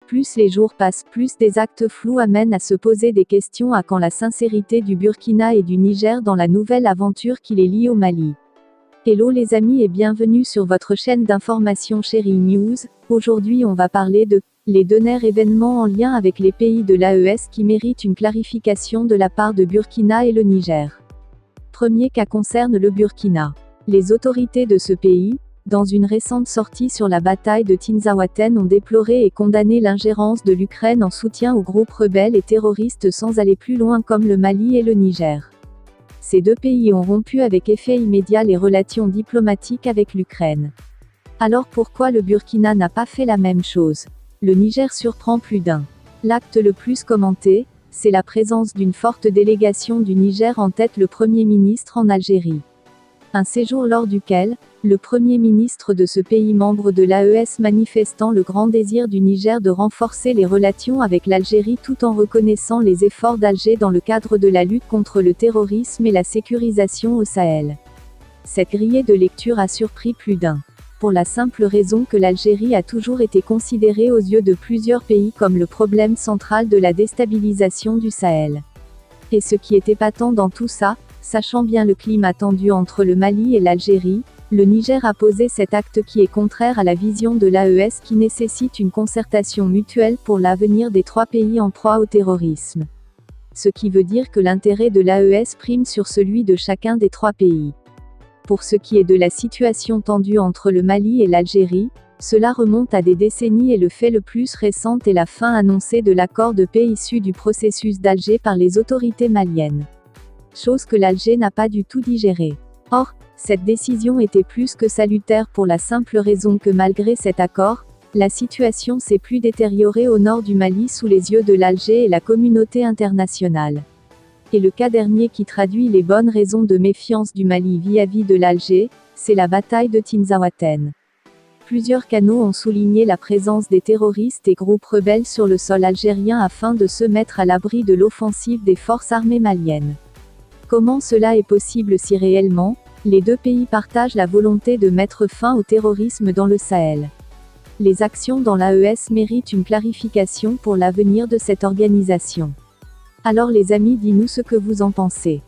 Plus les jours passent, plus des actes flous amènent à se poser des questions à quand la sincérité du Burkina et du Niger dans la nouvelle aventure qui les lie au Mali. Hello les amis et bienvenue sur votre chaîne d'information Chéri News. Aujourd'hui on va parler de les derniers événements en lien avec les pays de l'AES qui méritent une clarification de la part de Burkina et le Niger. Premier cas concerne le Burkina. Les autorités de ce pays, dans une récente sortie sur la bataille de Tinzaouaten, ont déploré et condamné l'ingérence de l'Ukraine en soutien aux groupes rebelles et terroristes sans aller plus loin comme le Mali et le Niger. Ces deux pays ont rompu avec effet immédiat les relations diplomatiques avec l'Ukraine. Alors pourquoi le Burkina n'a pas fait la même chose? Le Niger surprend plus d'un. L'acte le plus commenté, c'est la présence d'une forte délégation du Niger en tête le Premier ministre en Algérie. Un séjour lors duquel, le Premier ministre de ce pays membre de l'AES manifestant le grand désir du Niger de renforcer les relations avec l'Algérie tout en reconnaissant les efforts d'Alger dans le cadre de la lutte contre le terrorisme et la sécurisation au Sahel. Cette grille de lecture a surpris plus d'un. Pour la simple raison que l'Algérie a toujours été considérée aux yeux de plusieurs pays comme le problème central de la déstabilisation du Sahel. Et ce qui est épatant dans tout ça, sachant bien le climat tendu entre le Mali et l'Algérie, le Niger a posé cet acte qui est contraire à la vision de l'AES qui nécessite une concertation mutuelle pour l'avenir des trois pays en proie au terrorisme. Ce qui veut dire que l'intérêt de l'AES prime sur celui de chacun des trois pays. Pour ce qui est de la situation tendue entre le Mali et l'Algérie, cela remonte à des décennies et le fait le plus récent est la fin annoncée de l'accord de paix issu du processus d'Alger par les autorités maliennes. Chose que l'Alger n'a pas du tout digérée. Or, cette décision était plus que salutaire pour la simple raison que malgré cet accord, la situation s'est plus détériorée au nord du Mali sous les yeux de l'Alger et la communauté internationale. Et le cas dernier qui traduit les bonnes raisons de méfiance du Mali vis-à-vis de l'Alger, c'est la bataille de Tinzaouaten. Plusieurs canaux ont souligné la présence des terroristes et groupes rebelles sur le sol algérien afin de se mettre à l'abri de l'offensive des forces armées maliennes. Comment cela est possible si réellement, les deux pays partagent la volonté de mettre fin au terrorisme dans le Sahel? Les actions dans l'AES méritent une clarification pour l'avenir de cette organisation. Alors les amis, dis-nous ce que vous en pensez.